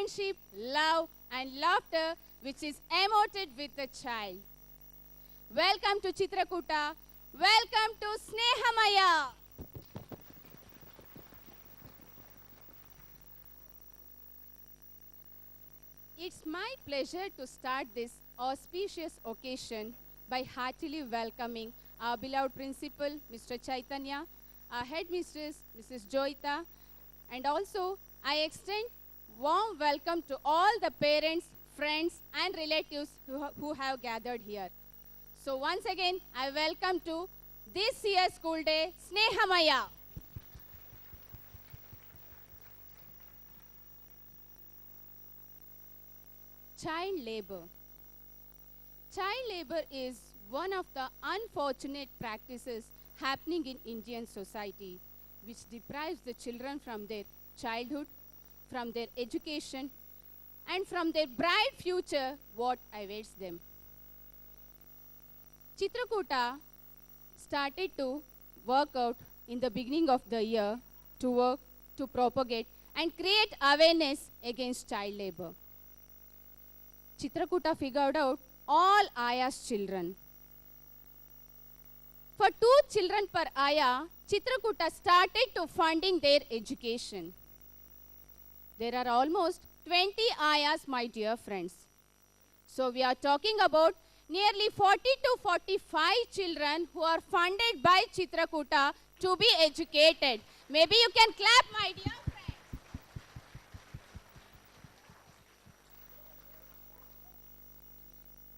friendship, love, and laughter which is emoted with the child. Welcome to Chitrakuta. Welcome to Snehamaya. It's my pleasure to start this auspicious occasion by heartily welcoming our beloved principal, Mr. Chaitanya, our headmistress, Mrs. Joyita, and also I extend warm welcome to all the parents, friends, and relatives who have gathered here. So once again, I welcome to this year's school day, Snehamaya. Child labor. Child labor is one of the unfortunate practices happening in Indian society, which deprives the children from their childhood, from their education, and from their bright future what awaits them. Chitrakuta started to work out in the beginning of the year to work, to propagate, and create awareness against child labor. Chitrakuta figured out all Aya's children. For 2 children per Aya, Chitrakuta started to funding their education. There are almost 20 Ayas, my dear friends. So we are talking about nearly 40 to 45 children who are funded by Chitrakuta to be educated. Maybe you can clap, my dear friends.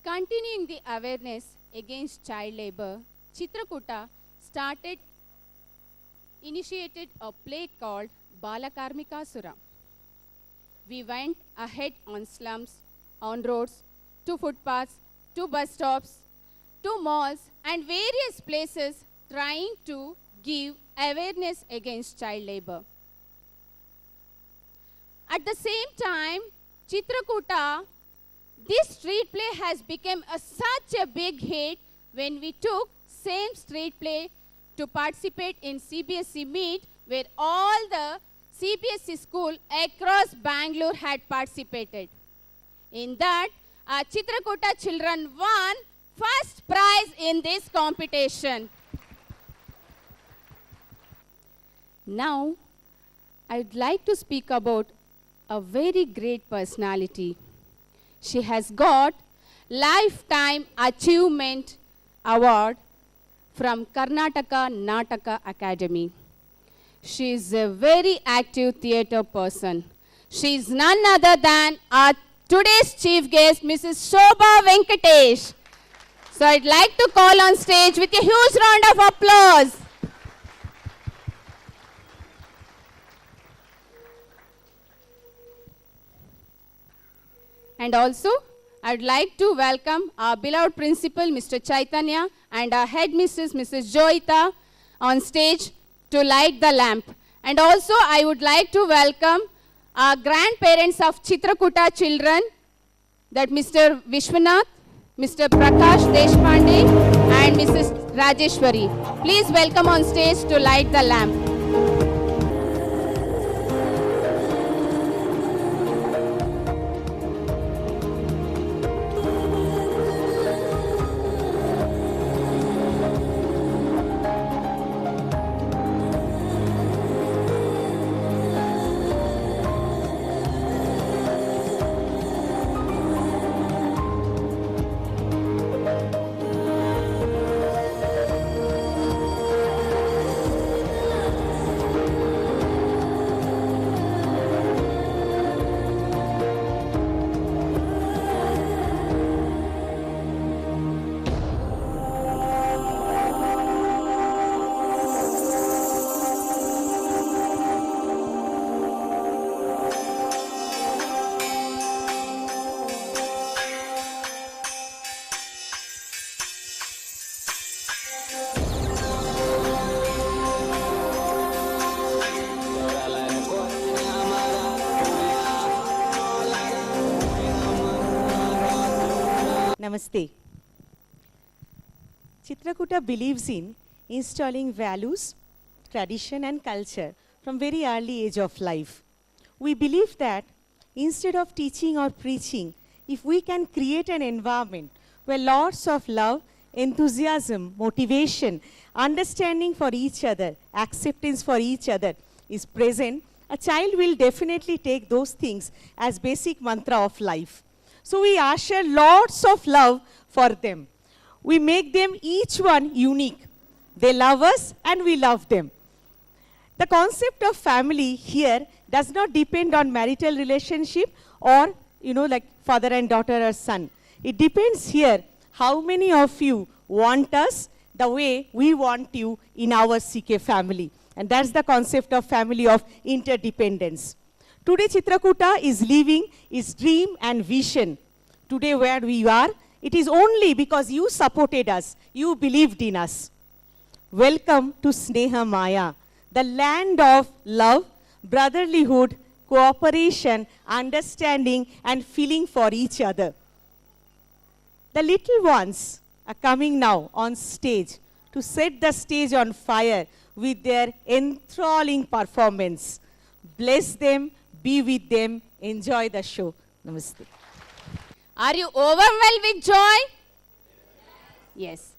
Continuing the awareness against child labor, Chitrakuta initiated a play called Balakarmikasura. We went ahead on slums, on roads, to footpaths, to bus stops, to malls, and various places trying to give awareness against child labor. At the same time, Chitrakuta, this street play has become such a big hit when we took same street play to participate in CBSE meet where all the CBSE school across Bangalore had participated. In that, our Chitrakuta children won first prize in this competition. Now, I would like to speak about a very great personality. She has got Lifetime Achievement Award from Karnataka Nataka Academy. She is a very active theatre person. She is none other than our today's chief guest, Mrs. Shobha Venkatesh. So I'd like to call on stage with a huge round of applause. And also, I'd like to welcome our beloved principal, Mr. Chaitanya, and our headmistress, Mrs. Joyita, on stage to light the lamp. And also, I would like to welcome our grandparents of Chitrakuta children, that Mr. Vishwanath, Mr. Prakash Deshpande, and Mrs. Rajeshwari. Please welcome on stage to light the lamp. Namaste. Chitrakuta believes in installing values, tradition and culture from very early age of life. We believe that Instead of teaching or preaching, if we can create an environment where lots of love, enthusiasm, motivation, understanding for each other, acceptance for each other is present, a child will definitely take those things as basic mantra of life. So we usher lots of love for them. We make them each one unique. They love us and we love them. The concept of family here does not depend on marital relationship or, like father and daughter or son. It depends here how many of you want us the way we want you in our CK family. And that's the concept of family of interdependence. Today Chitrakuta is living its dream and vision. Today where we are, it is only because you supported us, you believed in us. Welcome to Sneha Maya, the land of love, brotherlyhood, cooperation, understanding, and feeling for each other. The little ones are coming now on stage to set the stage on fire with their enthralling performance. Bless them, be with them, enjoy the show. Namaste. Are you overwhelmed with joy? Yes.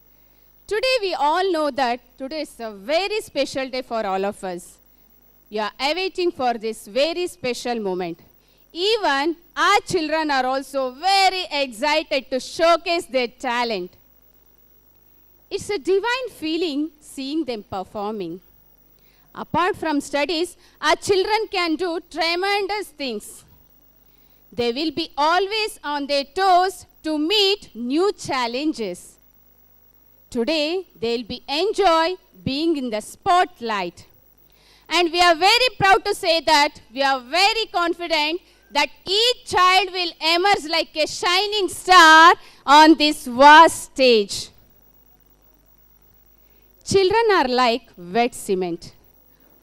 Today we all know that today is a very special day for all of us. You are awaiting for this very special moment. Even our children are also very excited to showcase their talent. It's a divine feeling seeing them performing. Apart from studies, our children can do tremendous things. They will be always on their toes to meet new challenges. Today, they'll be enjoy being in the spotlight. And we are very proud to say that we are very confident that each child will emerge like a shining star on this vast stage. Children are like wet cement.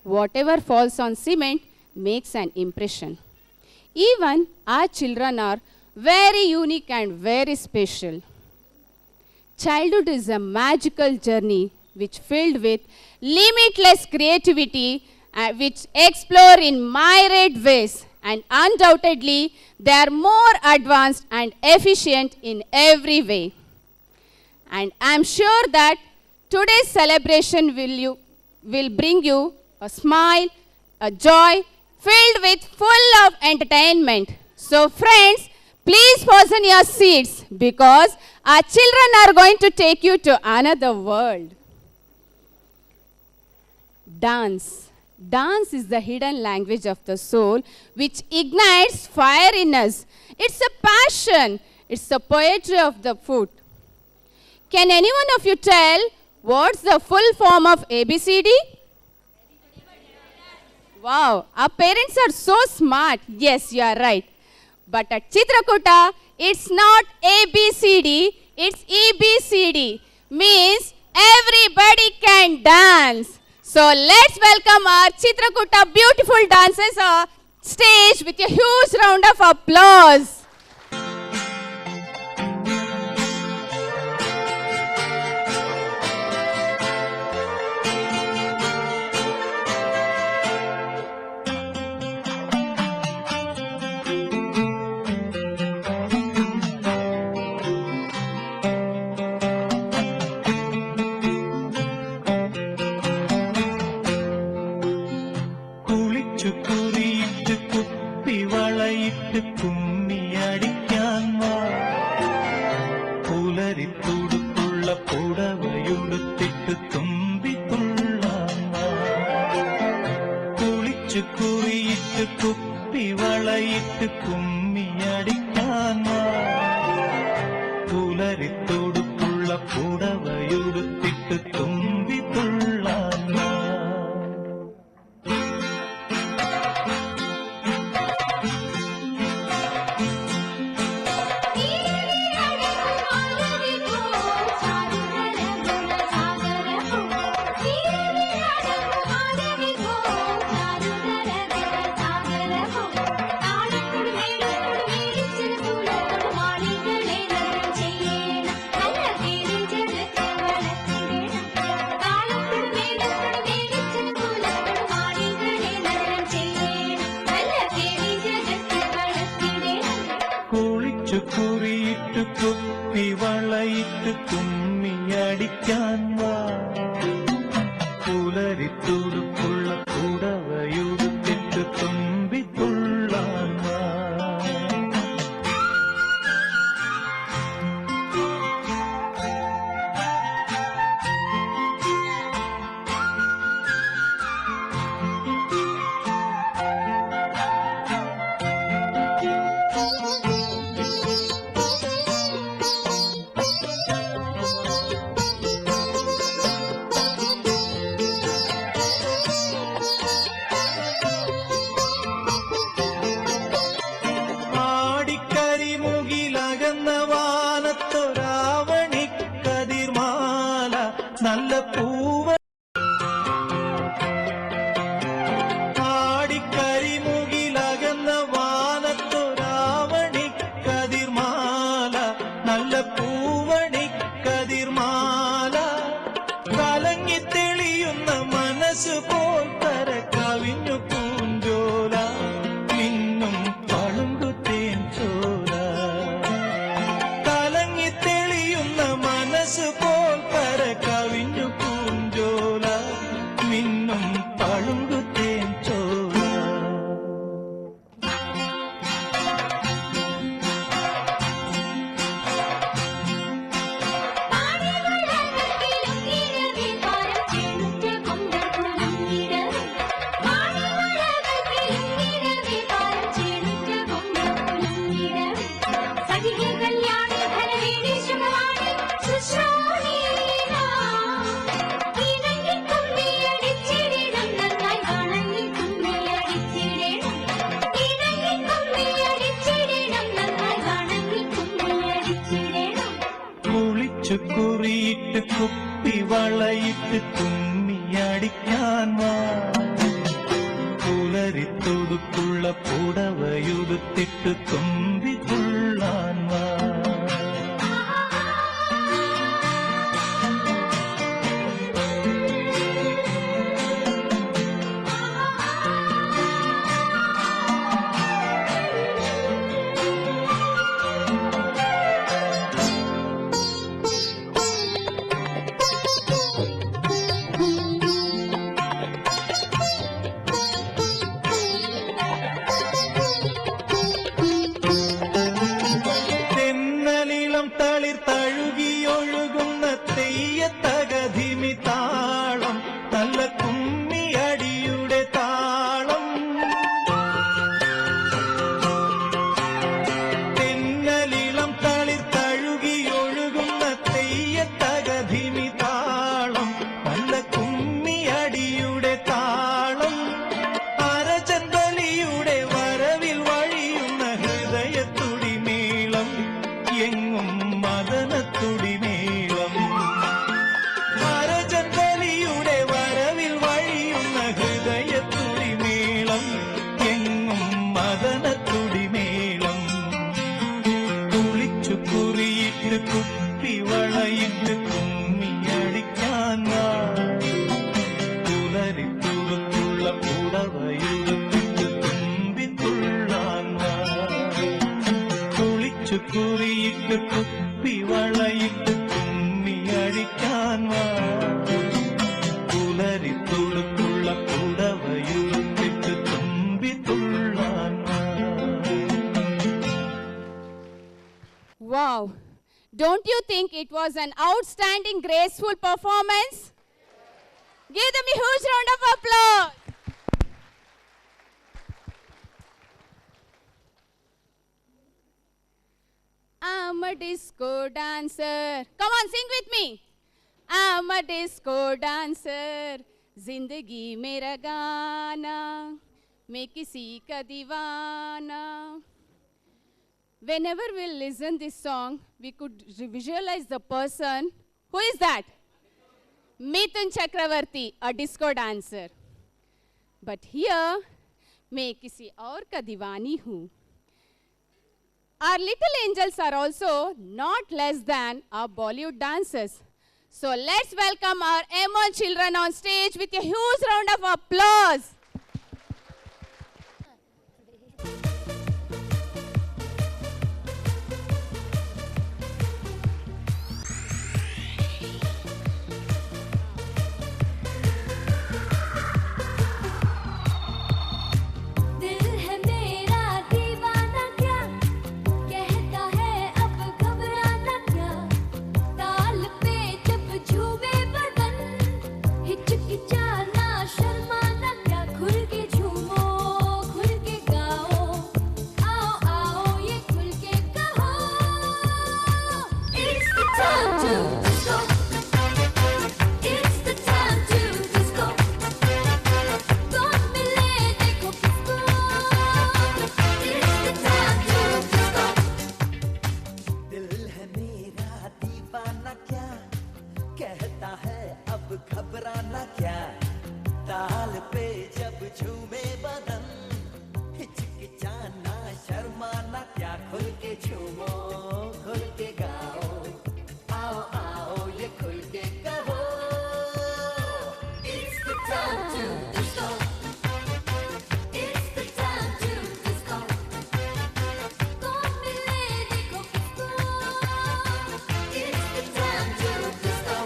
Whatever falls on cement makes an impression. Even our children are very unique and very special. Childhood is a magical journey which filled with limitless creativity which explore in myriad ways, and undoubtedly they are more advanced and efficient in every way. And I am sure that today's celebration will bring you a smile, a joy filled with full of entertainment. So friends, please fasten your seats because our children are going to take you to another world. Dance. Dance is the hidden language of the soul which ignites fire in us. It's a passion. It's the poetry of the foot. Can any one of you tell what's the full form of ABCD? Wow, our parents are so smart. Yes, you are right. But at Chitrakuta, it's not ABCD, it's EBCD. Means everybody can dance. So let's welcome our Chitrakuta beautiful dancers on stage with a huge round of applause. കുളിച്ചു കുപ്പി വളയിട്ട് കുമ്മിയടിക്കാൻ വാ പുലരിത്തുടുപ്പുള്ള പുടവയുടുത്തിട്ട് തുമ്പി തുള്ളാൻ വാ നല്ല പൂവ ആടിക്കരിമുകിലകന്ന വാനത്തൊരാവണി കതിർമാല നല്ല പൂവണി കതിർമാല കലങ്ങി തെളിയുന്ന മനസ്സ് പോൽ കര കവിഞ്ഞു പൂഞ്ചോല മിന്നും പളുങ്കു തേൻ ചോല കലങ്ങി തെളിയുന്ന മനസ്സ് പോൽ കര കവിഞ്ഞു പൂഞ്ചോല മിന്നും പളുങ്കു തേൻ ചോല കുറിയിട്ട് കുപ്പി വളയിട്ട് കുമ്മിയടിക്കാൻ വാ പുലരിത്തൊടുക്കുള്ള പുടവയുടുത്തിട്ട് തുമ്പി തുള്ളാൻ വാ തളിർ തഴുകിയൊഴുകുന്ന തെയ്യത്തകധിമി താളം നല്ല കുമ്മിയടിയുടെ താളം തെന്നലിളം തളിർ തഴുകിയൊഴുകുന്ന തെയ്യത്തകധിമി താളം നല്ല കുമ്മിയടിയുടെ താളം അരചന്തലിയുടെ വരവിൽ വഴിയുന്ന ഹൃദയത്തുടി മേളം എങ്ങും മദനത്തുടിമേളം അരചന്തലിയുടെ വരവിൽ വഴിയുന്ന ഹൃദയത്തുടിമേളം എങ്ങും മദനത്തുടിമേളം കുളിച്ചു കുറിയിട്ട് കുപ്പി വളയിട്ട് കുമ്മിയടിക്കാൻ വാ പുലരിത്തുടുത്തുള്ള പുടവയുടുത്തിട്ട് തുമ്പി തുള്ളാൻ വാ കുളിച്ചു കുറിയിട്ട് കുപ്പി വളയിട്ട് കുമ്മിയടിക്കാൻ വാ പുലരിത്തുടുക്കുള്ള പുടവയുടുത്തിട്ട് തുമ്പി തുള്ളാൻ വാ. Wow! Don't you think it was an outstanding, graceful performance? Give them a huge round of applause. I'm a disco dancer. Come on, sing with me. I'm a disco dancer. Zindagi mera gaana, मैं किसी का दीवाना. Whenever we listen this song, we could visualize the person. Who is that? Mithun Chakravarti, a disco dancer. But here, मैं किसी और का दीवानी हूँ. Our little angels are also not less than our Bollywood dancers. So let's welcome our M1 children on stage with a huge round of applause. झूमे बदन हिचकिचाना शर्माना क्या खुल के झूमो खुल के गाओ आओ आओ ये खुल के कहो It's the time to disco It's the time to disco कौन मिले देखो किसको It's the time to disco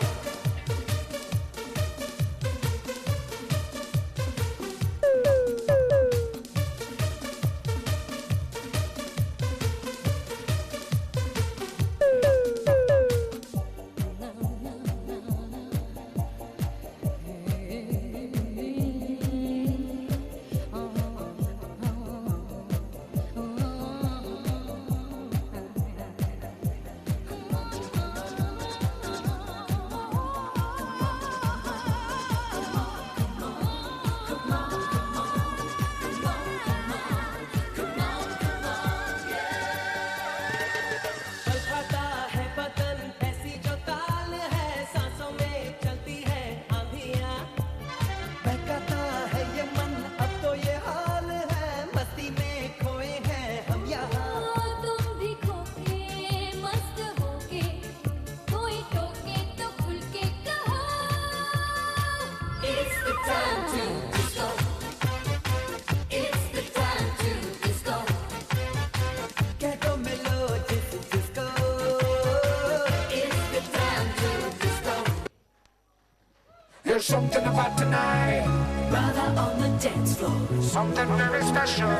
बलखाता है बदन ऐसी जो ताल है सांसों में चलती है आंधियां बहकाता है ये मन अब तो ये हाल है मस्ती में खोए हैं हम यहाँ तुम भी खोके मस्त होके कोई टोके तो खुल के कहो It's the time to disco It's the time to disco कह तो मिलो जिसको It's the time to disco There's something about tonight, Brother on the dance floor something very special.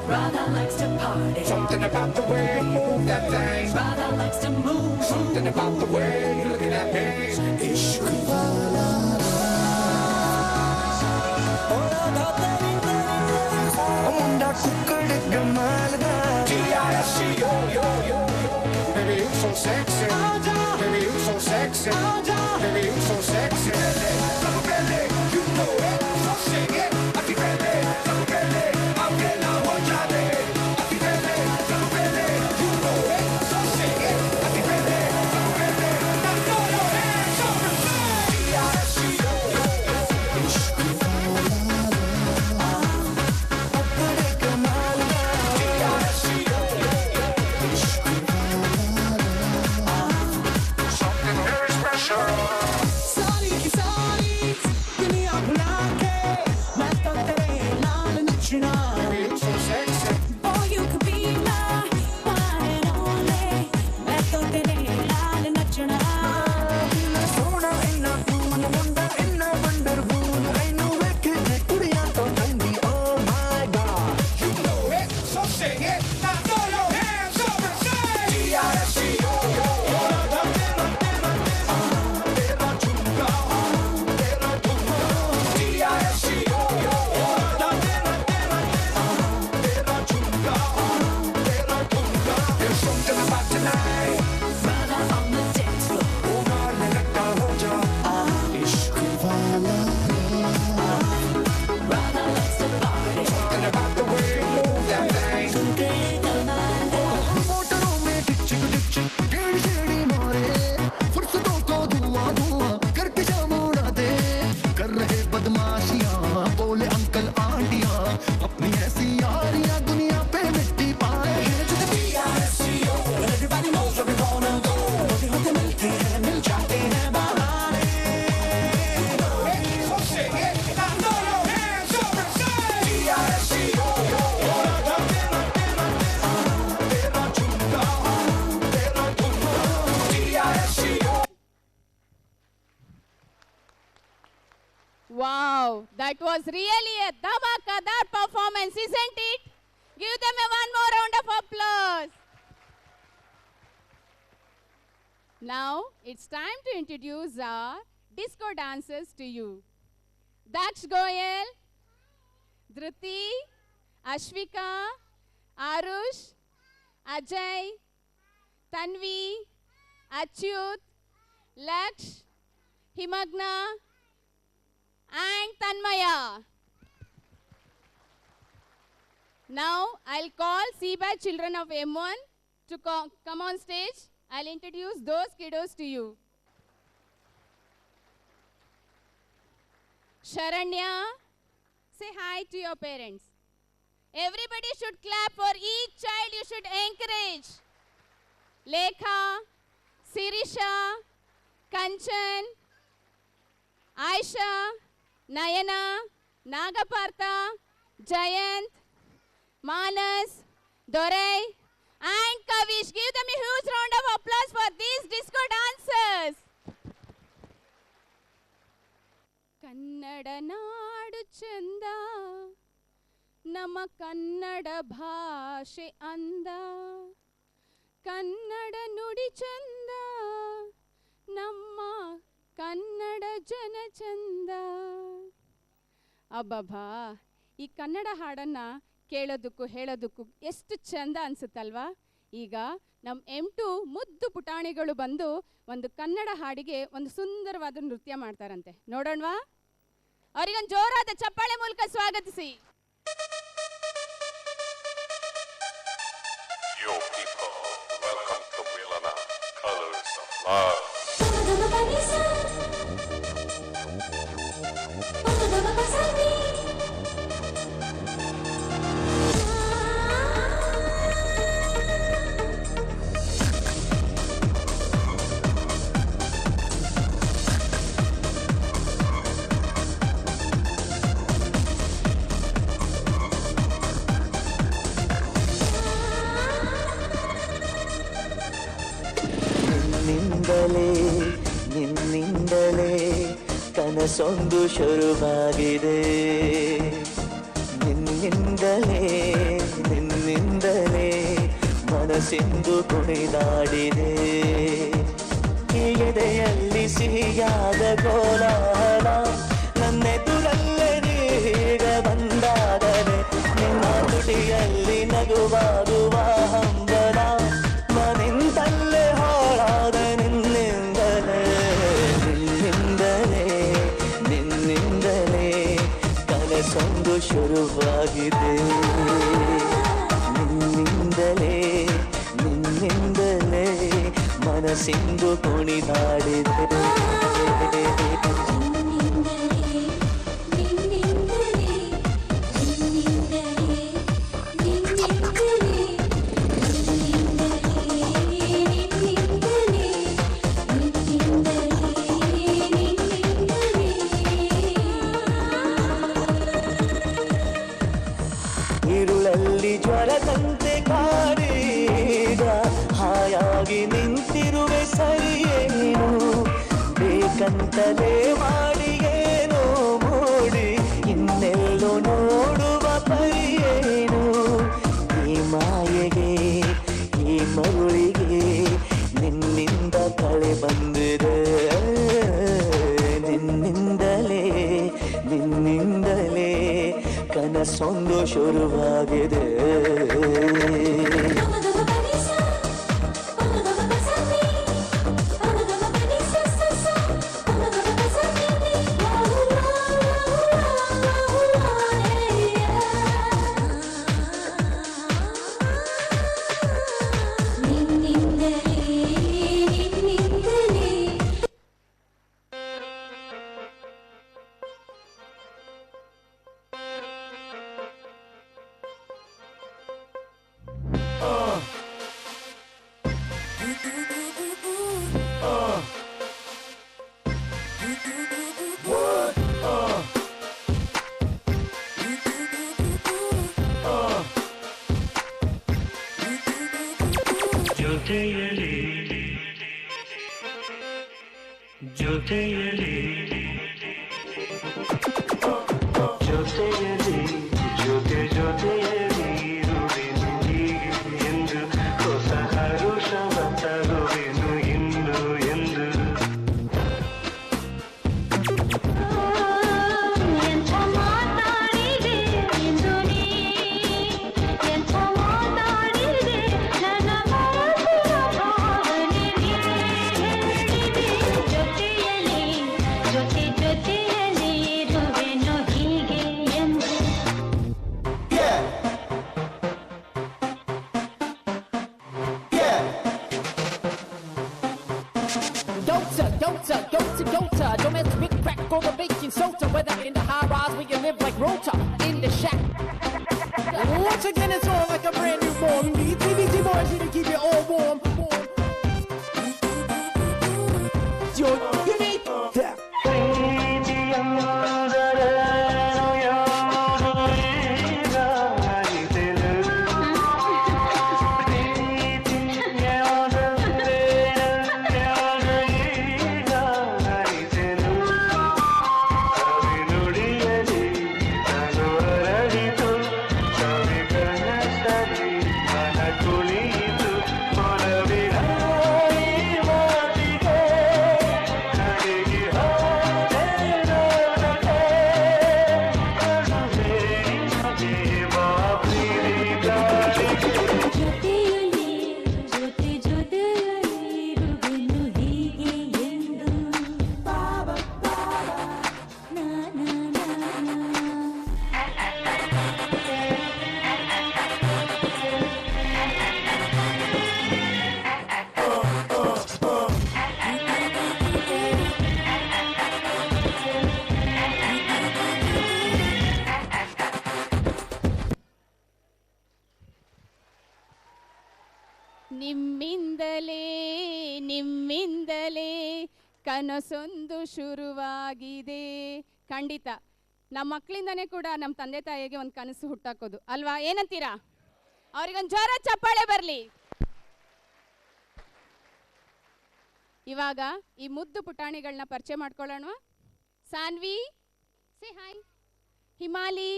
Brother likes to party Something about the way you move that thing. Brother likes to move Something about the way you looking at me. Ishq wala Munda kukkad kamal da T-I-S-C-O, yo, yo, yo. Baby, you so sexy. Baby, you so sexy. Baby, you so sexy. Double belly, you know it. So sing it. Ati belly, double belly. Aapke na ho jaane. Ati belly, double belly. You know it. So sing it. Ati belly, double belly. Now throw your hands up and sing. T-I-S-C-O, yo, yo, yo. Ishq something very special. सारी की सारी दुनिया भुला के मैं तो तेरे नाल नचना Baby, you so sexy. Oh you could be my one and only मैं तो तेरे लाल नचना Inna sona, inna cool, munda, inna wonderful. Ainu wekhe kudiyan to tandi. Oh my God, you know it, so sing it. Now throw your hands up and sing. T-I-S-C-O, yo, yo. Tera chunga, tera chunga. T-I-S-C-O, yo, yo. Tera chunga, tera chunga. There's something about tonight. Brother on the dance floor Oh God, मैं लगता हो जा. इश्क वाला. Brother likes to party Something about the way you move that thing. मोटरों में डिचिक डिचिक टेढ़ी टेढ़ी मारे फुर्सतों को धुआं धुआं करके जाम उड़ा दे कर रहे बदमाशियां बोले अंकल आंटियां अपनी ऐसी यारियां दुनिया पे मिट्टी पाए T-I-S-C-O, everybody knows where we wanna go. होते होते मिलते हैं मिल जाते हैं बहाने. So sing it, now throw your hands up and sing. T-I-S-C-O, yo, yo. Tera chunga, tera chunga. T-I-S-C-O. Wow, that was really a dhamakaadar performance, isn't it? Give them one more round of applause. Now it's time to introduce our disco dancers to you. Daksh Goyal, Dhruti, Ashvika, Arush, Ajay, Tanvi, Achyut, Laksh, Himagna, and Tanmaya. Now I'll call CBAT children of M1 to come on stage. I'll introduce those kiddos to you. Sharanya, say hi to your parents. Everybody should clap for each child you should encourage. Lekha, Sirisha, Kanchan, Aisha, Nayana, Nagapartha, Jayant, Manas, Dorai, and Kavish. Give them a huge round of applause for these disco dancers. Kannada ನಾಡು ಚಂದ, ನಮ್ಮ ಕನ್ನಡ ಭಾಷೆ ಅಂದ, ಕನ್ನಡ ನುಡಿ ಚಂದ, ನಮ್ಮ ಕನ್ನಡ ಜನ ಚಂದ. ಅಬ್ಬಬ್ಬಾ, ಈ ಕನ್ನಡ ಹಾಡನ್ನು ಕೇಳೋದಕ್ಕೂ ಹೇಳೋದಕ್ಕೂ ಎಷ್ಟು ಚಂದ ಅನಿಸುತ್ತಲ್ವಾ. ಈಗ ನಮ್ಮ M2 ಮುದ್ದು ಪುಟಾಣಿಗಳು ಬಂದು ಒಂದು ಕನ್ನಡ ಹಾಡಿಗೆ ಒಂದು ಸುಂದರವಾದ ನೃತ್ಯ ಮಾಡ್ತಾರಂತೆ. ನೋಡೋಣವಾ? ಅವರಿಗೊಂದು ಜೋರಾದ ಚಪ್ಪಾಳೆ ಮೂಲಕ ಸ್ವಾಗತಿಸಿ. Yo people, welcome to Milana Colors of Love. ನಿನ್ನಿಂದಲೇ ಕನಸೊಂದು ಶುರುವಾಗಿದೆ. ನಿನ್ನಿಂದಲೇ ಮನಸ್ಸಿಂದು ಕುಣಿದಾಡಿದೆ. ಈ ಎದೆಯಲ್ಲಿ ಸಿಹಿಯಾದ ಕೋಲಾಹಲ, ನನ್ನೆದುರಲ್ಲೇ ನೀಗ ಬಂದಾದರೆ, ನಿನ್ನ ತುಟಿಯಲ್ಲಿ ನಗುವಾಗುವ ಹಂಬಲ, ನಿಂತಲ್ಲೇ ಹಾಳಾದ ನಿನ್ನಿಂದಲೇ ಕನಸೊಂದು ಶುರುವಾಗಿದೆ. ನಿನ್ನಿಂದಲೇ ಮನಸ್ಸಿಂದು ಕುಣಿದಾಡಿದೆ. ಇರುಳಲ್ಲಿ ಜ್ವರದಂತೆ ಕಾಡೀಗ ಹಾಯಾಗಿ ನಿಂತಿರುವೆ ಸರಿಯೇನು, ಬೇಕಂತಲೇ ಮಾಡಿ ಏನೋ ಮೂಡಿ ಇನ್ನೆಲ್ಲೋ ನೋಡುವ ಪರಿಯೇನು. ಈ ಮಾಯೆಗೆ ಈ ಮರುಳಿಗೆ ನಿನ್ನಿಂದ ಕಳೆ ಬಂದಿದೆ. ನಿನ್ನಿಂದಲೇ ಕನಸೊಂದು ಶುರುವಾಗಿದೆ. ಜೊತೆಯಲಿ ಇರುವೆನು ಎಂದು ಹೊಸ ಹರುಷವ ತರುವೆನು ಇನ್ನು ಎಂದು. ಎಂಥ ಮಾತಾಡಿದೆ ಎಂದು ನೀ, ಎಂಥ ಮಾತಾಡಿದೆ ನನ್ನ ಮನಸ್ಸಿನ ಭಾವನೆ ನೀ ಹೇಳಿದೆ. ಜೊತೆಯಲ್ಲಿ once again it's on like a brand new born. BT boys here to keep you all warm. Yo, give me that. ನಿಮ್ಮಿಂದಲೇ ನಿಮ್ಮಿಂದಲೇ ಕನಸೊಂದು ಶುರುವಾಗಿದೆ. ಖಂಡಿತ ನಮ್ಮ ಮಕ್ಕಳಿಂದನೇ ಕೂಡ ನಮ್ಮ ತಂದೆ ತಾಯಿಗೆ ಒಂದು ಕನಸು ಹುಟ್ಟಾಕೋದು ಅಲ್ವಾ, ಏನಂತೀರಾ? ಅವ್ರಿಗೊಂದು ಜೋರ ಚಪ್ಪಾಳೆ ಬರಲಿ. ಇವಾಗ ಈ ಮುದ್ದು ಪುಟಾಣಿಗಳನ್ನ ಪರಿಚಯ ಮಾಡ್ಕೊಳ್ಳೋಣ. Saanvi, say hi. Himali,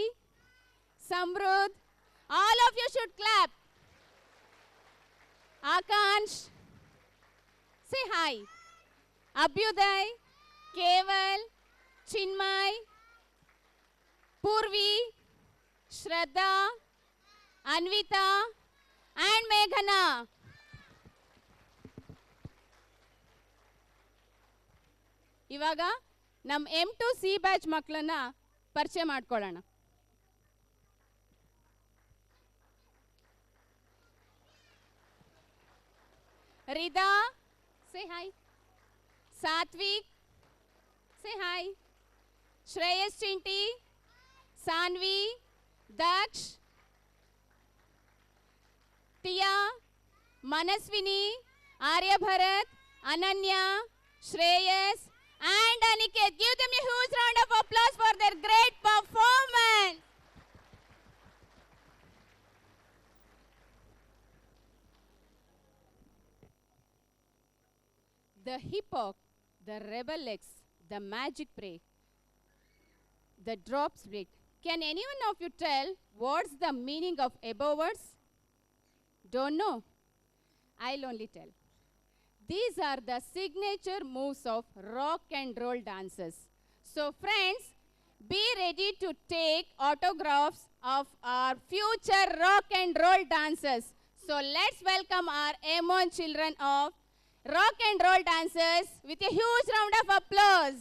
Samriddh, all of you should clap. Akansh, say hi. Abhyuday, Keval, Chinmay, Purvi, Shraddha, Anvita and ಮೇಘನಾ. ಇವಾಗ ನಮ್ಮ M2C ಬ್ಯಾಚ್ ಮಕ್ಕಳನ್ನ ಪರಿಚಯ ಮಾಡ್ಕೊಳ್ಳೋಣ. Rida, say hi. Satvik, say hi. Shreyas Chinti, Saanvi, Daksh, Tia, Manaswini, Aryabharat, Ananya, Shreyas and Aniket. Give them a huge round of applause for their great performance. The hip-hop, the rebel X, the magic prey, the drop split. Can anyone of you tell what's the meaning of above words? Don't know? I'll only tell. These are the signature moves of rock and roll dancers. So friends, be ready to take autographs of our future rock and roll dancers. So let's welcome our M1 children of rock and roll dancers with a huge round of applause.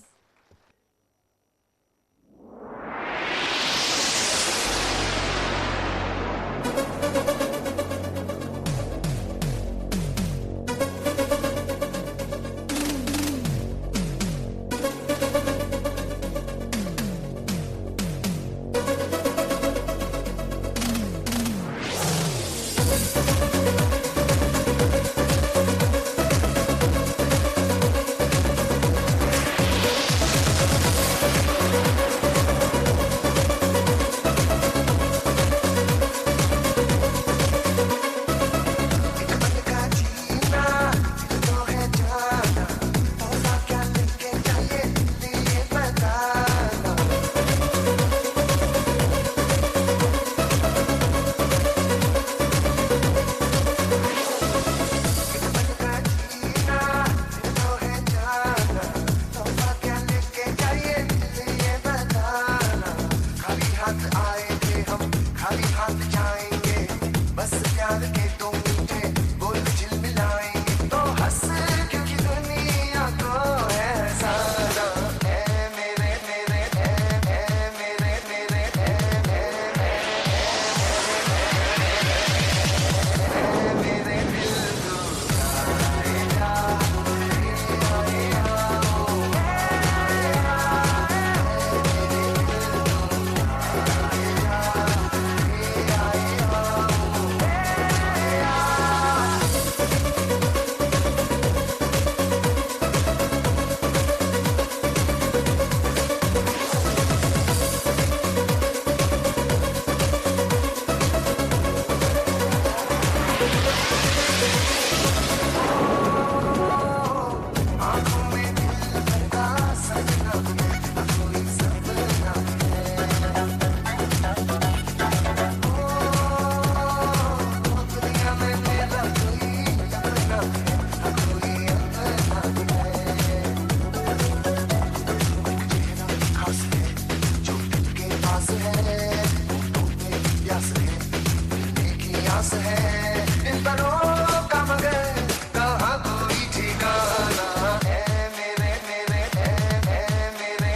एहसास है इन पलों का मगर कहाँ कोई ठिकाना है मेरे मेरे है मेरे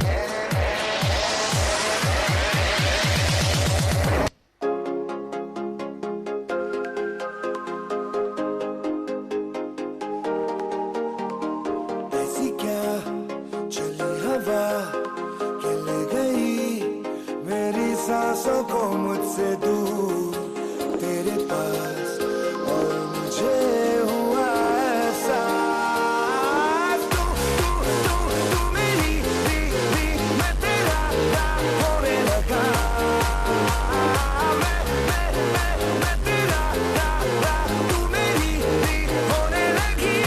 मेरे ऐसी क्या चली हवा के ले गई मेरी सांसों को मुझसे दूर तेरे पास और मुझे हुआ एहसास तू मेरी मैं तेरा होने लगा मैं तेरा तू मेरी होने लगी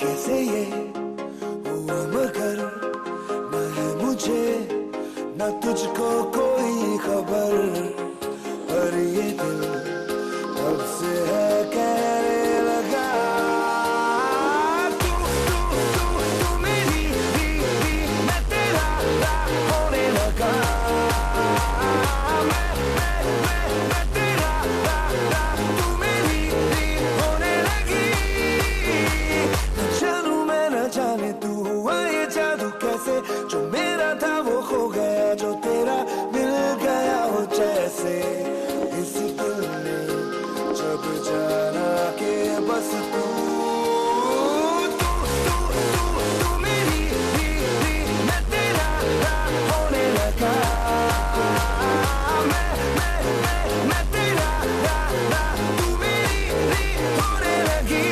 कैसे ये हुआ मगर न है मुझे न तुझको कोई खबर पर ये दिल अब से है कहने लगा तू मेरी मैं तेरा होने लगा मैं तेरा तू मेरी होने लगी न जानू मैं न जाने तू हुआ ये जादू कैसे जो मेरा था वो खो गया जो तेरा मिल गया हो जैसे इस दिल ने जब जाना के बस तू मेरी मैं तेरा होने लगा मैं तेरा तू मेरी होने लगी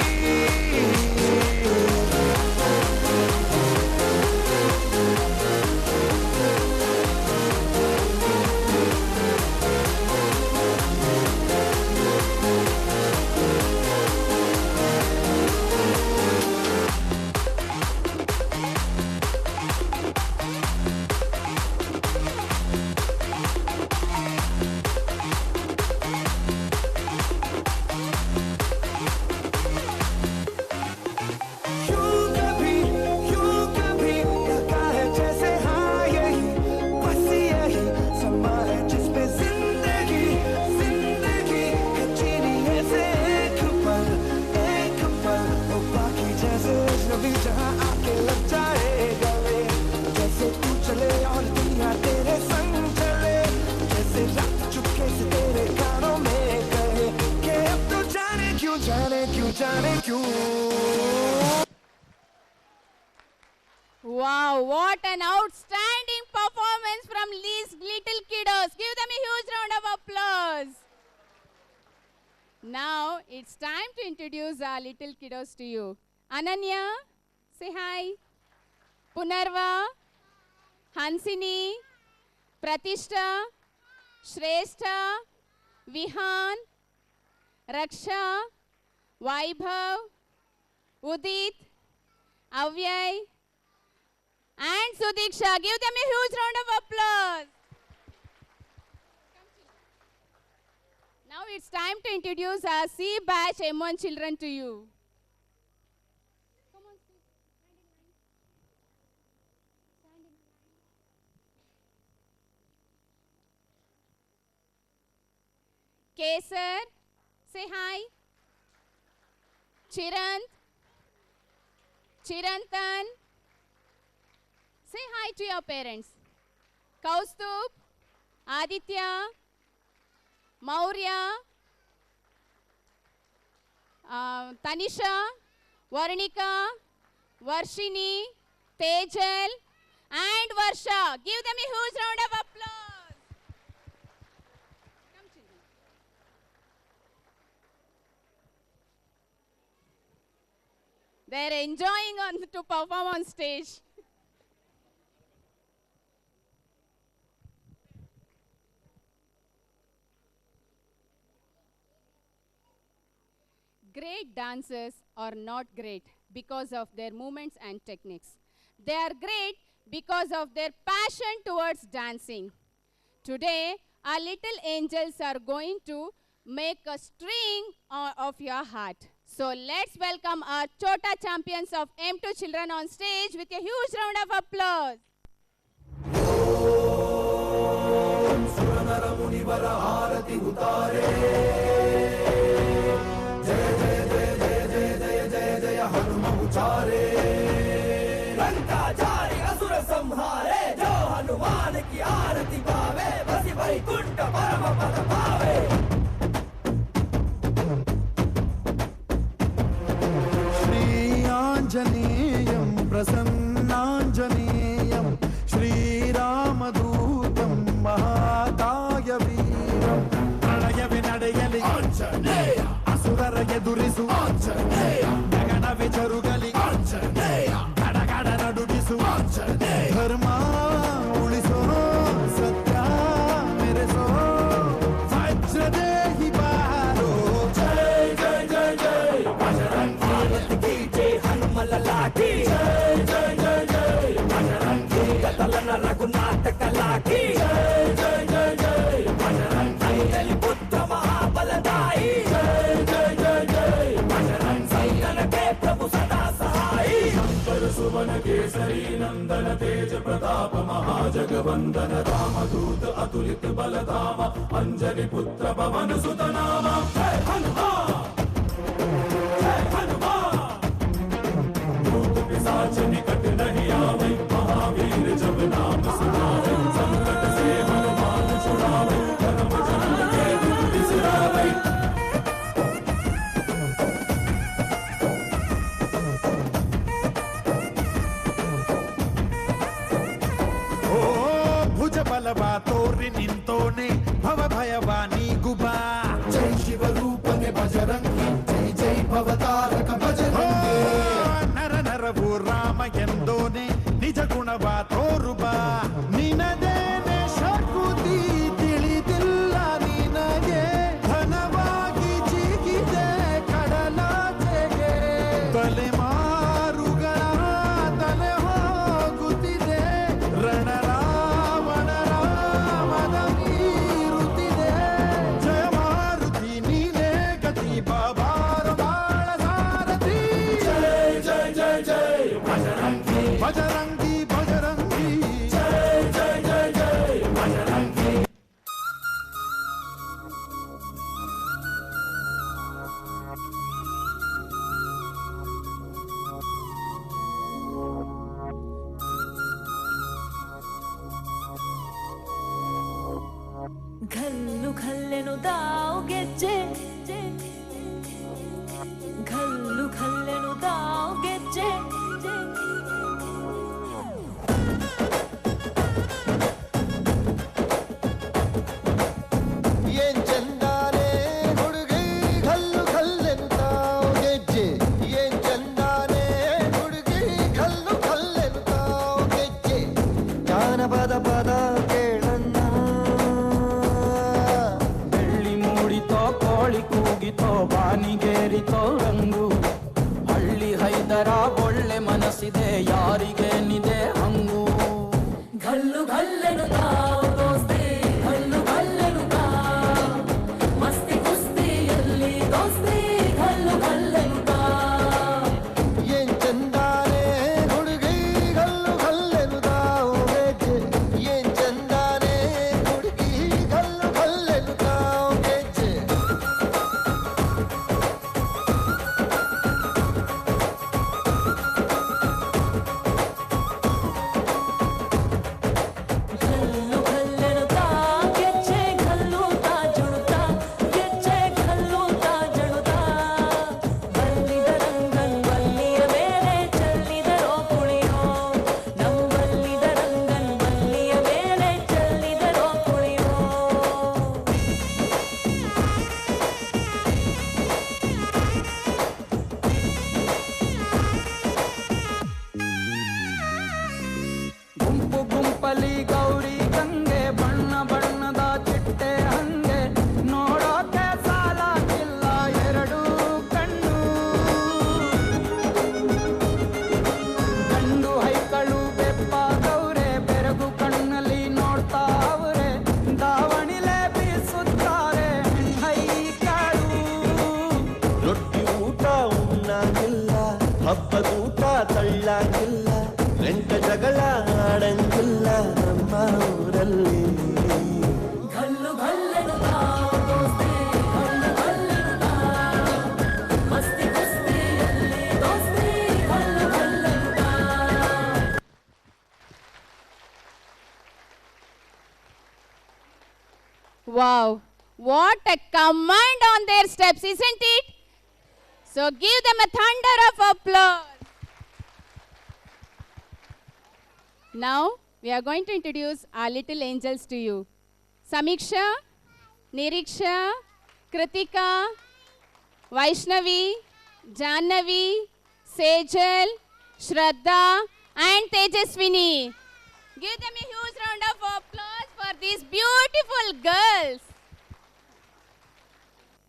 यूं कभी लगा है जैसे हाँ यही बस यही समा है जिसमें जिंदगी है जीनी ऐसे एक पल वो बाकी जैसे अजनबी जहाँ आके लग जाए गले जैसे तू चले और दुनिया तेरे संग चले जैसे रात चुपके से तेरे कानों में कहे कि अब तो जाने क्यों Wow, what an outstanding performance from these little kiddos. Give them a huge round of applause. Now it's time to introduce our little kiddos to you. Ananya, say hi. Punarva, Hansini, Pratishta, Shrestha, Vihan, Raksha, Vaibhav, Udit, Avyay, and Sudiksha. Give them a huge round of applause. Now it's time to introduce our C batch M1 children to you. Kesar, say hi. Chirant, Chirantan, say hi to your parents. Kaustub, Aditya, Maurya, Tanisha, Varnika, Varshini, Tejal, and Varsha. Give them a huge round of applause. Come, children. They're enjoying to perform on stage. Great dancers are not great because of their movements and techniques. They are great because of their passion towards dancing. Today, our little angels are going to make a string of your heart. So let's welcome our Chota champions of M2 children on stage with a huge round of applause. आरती उतारे जय जय जय जय जय जय जय जय हनुम उचारे लंका जारी असुर संहारे जो हनुमान की आरती पावे बसी वैकुंठ परम पद पावे श्री आंजनेयं प्रसन्नांजनेयं श्रीरामदूतं महाकाय वीरं प्रणयवे ನಡೆಯಲಿ ಆಂಜನೇಯ ಅಸುರರ ಎದುರಿಸು ಆಂಜನೇಯ ಗಗನವೇ ಜರುಗಲಿ ಆಂಜನೇಯ ಗಡಗಡ ನಡುಗಿಸು ಆಂಜನೇಯ ಧರ್ಮ ಉಳಿಸೋ ಸತ್ಯ ಮೆರೆಸೋ ವಜ್ರದೇಹಿ ಬಾರೋ ಜೈ ಜೈ ಜೈ ಜೈ ಬಜರಂಗಿ ಕೀ ಜೈ ಹನುಮಲ ಲಾಠಿ ಜೈ ಜೈ ಜೈ ಜೈ ಬಜರಂಗಿ ಕತಲನ ರಘುನಾಥ ಕಲಾಕಿ ಜೈ ಜೈ ಜೈ ಜೈ ಬಜರಂಗಿ ಅಲ್ಲಿ ಪುತ್ರ ಮಹಾಬಲದಾಯಿ ಜೈ ಜೈ ಜೈ ಜೈ ಬಜರಂಗಿ ಸೈತನಕ್ಕೆ ಪ್ರಭು ಸದಾ ಸಹಾಯಿ ಶಂಕರ ಸುವನ ಕೇಸರಿ ನಂದನ तेज प्रताप महाजगवंदन रामदूत अतुलित बलधाम अंजनी पुत्र पवन सुत नाम जय हनुमान जय हनुमान भूत पिशाच निकट नहीं आवे महावीर जब नाम सुनावे संकट से हनुमान छुड़ावे धर्म जन्म के दुख बिसरावे ಬಲವಾ ತೋರಿ ನಿಂತೋನೆ ಭವ ಭಯವಾನಿ ಗುಬಾ ಜೈ ಶಿವ ರೂಪನೆ ಬಜರಂಗಿ ಜೈ ಜೈ ಭವತಾರಕ ಬಜರಂಗಿ ನರ ನರವು ರಾಮ ಎಂದೋನೆ ನಿಜ ಗುಣವಾ ತೋರುಬಾ ನಿನದೇನೆ ಶಕುತಿ ತಿಳಿದಿಲ್ಲ ನಿನಗೆ ಧನವಾಗಿ ಜಿಗಿದೆ ಕಡಲಾಚೆಗೆ ತಲೆಮಾರುಗಳ ತಲೆ ಹೋಗುತ್ತಿದೆ ರಣರ बजरंगी बजरंगी जय जय जय जय बजरंगी घल्लु घल्लेनु दाव ಗೆಜ್ಜೆ घल्लु घल्लेनु दाव ಗೆಜ್ಜೆ ಪದ ಪದ ಕೇಳನ್ನ ಬೆಳ್ಳಿ ಮೂಡಿತೋ ಕೋಳಿ ಕೂಗಿತೋ ಬಾನಿಗೇರಿತೋ ರಂಗು ಹಳ್ಳಿ ಹೈದರ ಒಳ್ಳೆ ಮನಸ್ಸಿದೆ ಯಾರಿಗೇನಿದೆ ಹಂಗು घल्लु घल्लेनु दाव ದೋಸ್ತಿ घल्लु घल्लेनु दाव ಮಸ್ತಿ ಕುಸ್ತಿಯಲ್ಲಿ ದೋಸ್ತಿ घल्लु घल्लेनु दाव ಏನ್ ಚಂದಾನೆ ಹುಡುಗಿ ಗಲ್ಲು ಗಲ್ಲೆನು ತಾವು ಗೆಜ್ಜೆ ಏನ್ ಚಂದಾನೆ ಹುಡುಗಿ ಗಲ್ಲು ಗಲ್ಲೆನು ತಾವು ಗೆಜ್ಜೆ घल्लु घल्लेनु दाव ಗೆಜ್ಜೆ घल्लु ತಾ ಜುಳುತಾ ಗೆಜ್ಜೆ घल्लु ತಾ ಜಳುತಾ ಬಲ್ಲಿದ ರಂಗನ್ ಬಲ್ಲಿಯ ಮೇಲೆ ಚೆಲ್ಲಿದರೋ ಕುಳಿಯೋ ನಮ್ ಬಲ್ಲಿದ ರಂಗನ್ ಬಲ್ಲಿಯ ಮೇಲೆ ಚೆಲ್ಲಿದರೋ ಕುಳಿಯೋ ಗುಂಪು ಗುಂಪಲಿ ಗೌರಿ ಗಂಗೆ ಬಣ್ಣ ಬಣ್ಣದ ಚಿಟ್ಟೆ ಹಂಗೆ ನೋಡೋಕೆ ಸಾಲಾಗಿಲ್ಲ ಎರಡು ಕಣ್ಣು ಗಂಡು ಹೈಕಳು ಬೆಪ್ಪಾದವ್ರೆ ಬೆರಗು ಕಣ್ಣಲ್ಲಿ ನೋಡ್ತಾ ಅವ್ರೆ ದಾವಣಿಲೆ ಬೀಸುತ್ತಾರೆ ಹೈಕಳು ರೊಟ್ಟಿ ಊಟ ಉಣ್ಣಂಗಿಲ್ಲ ಹಬ್ಬದೂಟ ತಳ್ಳಂಗಿಲ್ಲ ರೆಂಟ ಜಗಳ ಆಡಂಗಿಲ್ಲ ನಮ್ಮ ಊರಲ್ಲಿ घल्लु घल्लेनु दाव Wow, what a command on their steps, isn't it? So give them a thunder of applause. Now we are going to introduce our little angels to you. Samiksha, Niriksha, Kritika, Vaishnavi, Jannavi, Sejal, Shraddha and Tejaswini. Give them a huge round of applause for these beautiful girls.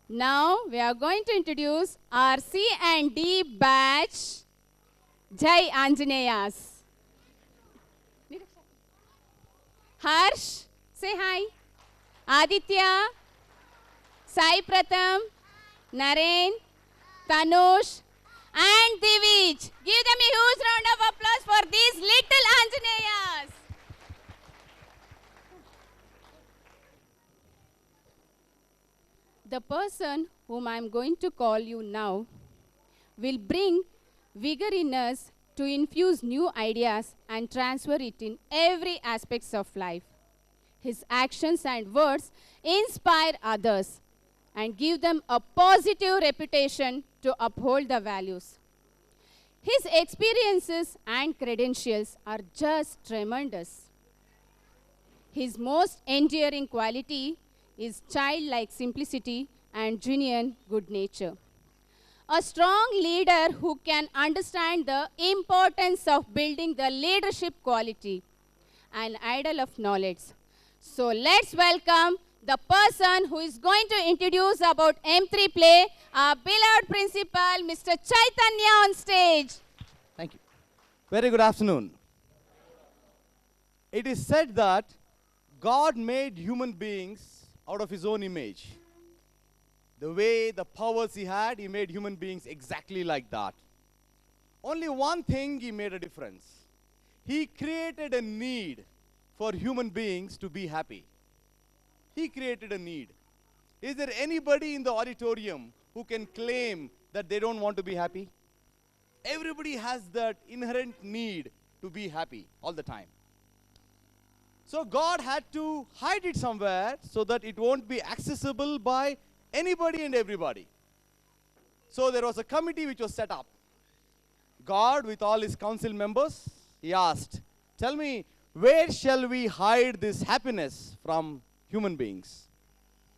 Now we are going to introduce our C and D batch, Jai Anjaneyas. Harsh, say hi. Aditya, Sai Pratham, Naren, Tanush, and Divij. Give them a huge round of applause for these little Anjaneyas. The person whom I am going to call you now will bring vigor in us to infuse new ideas and transfer it in every aspects of life. His actions and words inspire others and give them a positive reputation to uphold the values. His experiences and credentials are just tremendous. His most enduring quality is childlike simplicity and genuine good nature. A strong leader who can understand the importance of building the leadership quality, an idol of knowledge. So let's welcome the person who is going to introduce about M3 Play, our beloved principal, Mr. Chaitanya on stage. Thank you. Very good afternoon. It is said that God made human beings out of his own image. The way, the powers he had, he made human beings exactly like that. Only one thing he made a difference. He created a need for human beings to be happy. He created a need. Is there anybody in the auditorium who can claim that they don't want to be happy? Everybody has that inherent need to be happy all the time. So God had to hide it somewhere so that it won't be accessible by anybody and everybody. So there was a committee which was set up. God, with all his council members, he asked, tell me, where shall we hide this happiness from human beings?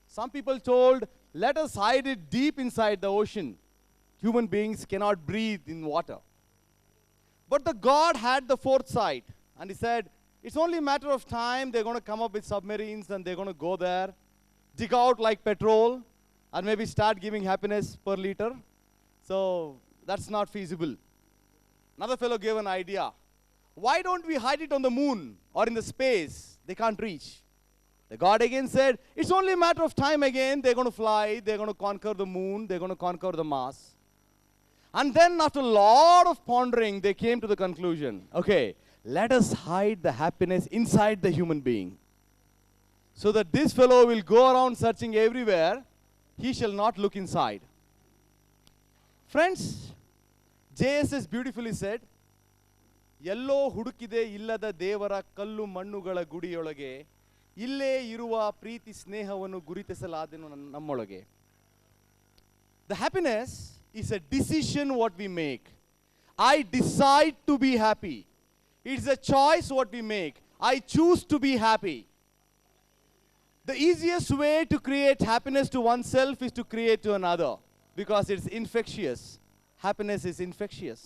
Some people told, let us hide it deep inside the ocean. Human beings cannot breathe in water. But the God had the foresight, and he said, it's only a matter of time. They're going to come up with submarines and they're going to go there, dig out like petrol, and maybe start giving happiness per liter. So that's not feasible. Another fellow gave an idea. Why don't we hide it on the moon or in the space? They can't reach. The God again said, it's only a matter of time again. They're going to fly. They're going to conquer the moon. They're going to conquer the Mars. And then after a lot of pondering, they came to the conclusion, okay, let us hide the happiness inside the human being, so that this fellow will go around searching everywhere. He shall not look inside. Friends, JSS beautifully said, ಎಲ್ಲೋ ಹುಡುಕಿದೆ ಇಲ್ಲದ ದೇವರ ಕಲ್ಲು ಮಣ್ಣುಗಳ ಗುಡಿಯೊಳಗೆ ಇಲ್ಲೇ ಇರುವ ಪ್ರೀತಿ ಸ್ನೇಹವನ್ನು ಗುರುತಿಸಲಾದೆನು ನಮ್ಮೊಳಗೆ. The happiness is a decision what we make. I decide to be happy. It's a choice what we make. I choose to be happy. The easiest way to create happiness to oneself is to create to another, because it's infectious. Happiness is infectious.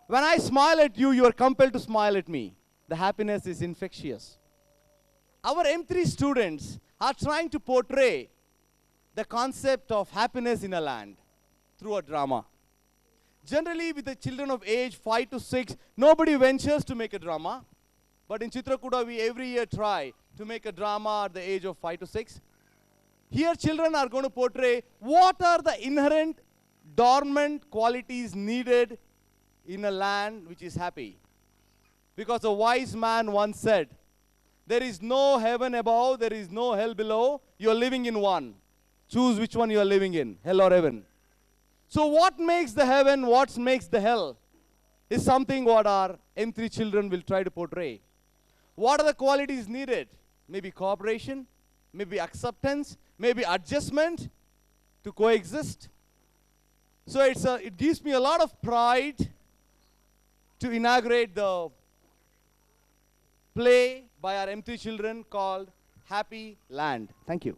When I smile at you, you are compelled to smile at me. The happiness is infectious. Our M3 students are trying to portray the concept of happiness in a land through a drama. Generally, with the children of age 5 to 6, nobody ventures to make a drama. But in Chitrakuta, we every year try to make a drama at the age of 5 to 6. Here, children are going to portray what are the inherent dormant qualities needed in a land which is happy. Because a wise man once said, there is no heaven above, there is no hell below, you are living in one. Choose which one you are living in, hell or heaven. So what makes the heaven, what makes the hell, is something what our M3 children will try to portray. What are the qualities needed? Maybe cooperation, maybe acceptance, maybe adjustment to coexist. So it gives me a lot of pride to inaugurate the play by our M3 children called Happy Land. Thank you.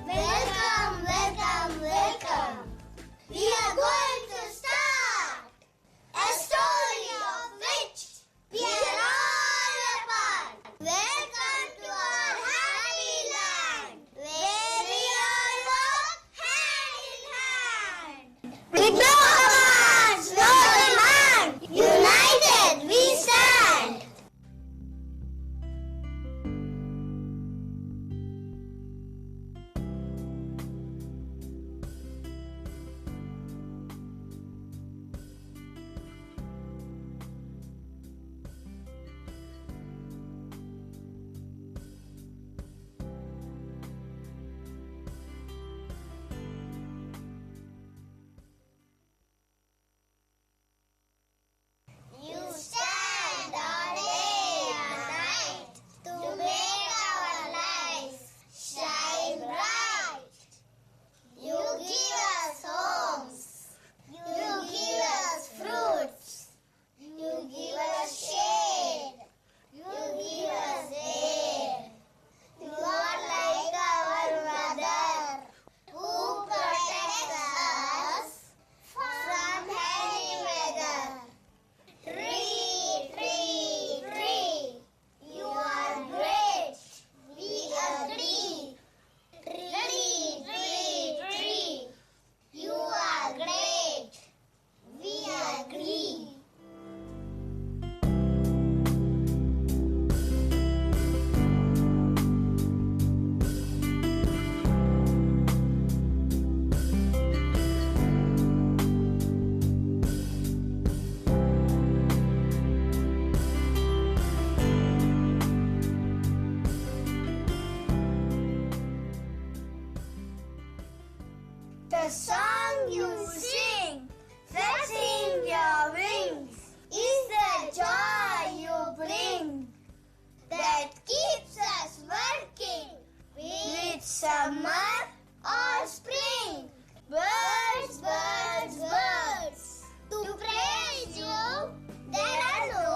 Welcome, welcome, welcome. We are going to start a story of which we are all a part. Welcome to our happy land, where we all walk hand in hand. With no commands, no demand, united we stand. You stand all day and night to make our lives shine bright. You give us homes, you give us fruits, you give us shade, you give us air. You are like our mother who protects us from any weather. Tree, tree, tree, you are great. We agree. Tree, tree, tree, you are great. We agree. The song you sing, flexing your wings, is the joy you bring that keeps us working with summer or spring. Birds, birds, birds, to praise you, there are no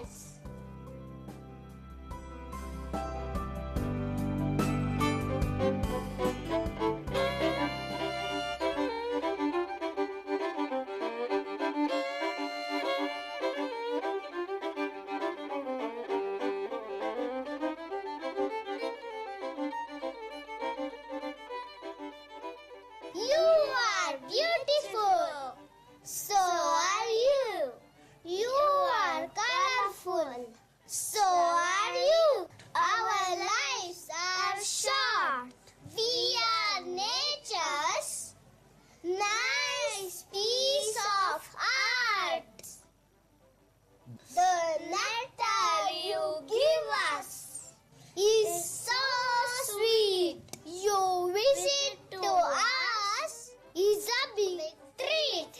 words. You are beautiful. So are you. You are colorful. So are you. Our lives are short. We are nature's nice piece of art. The nectar you give us is so sweet. Your visit to us is a big treat.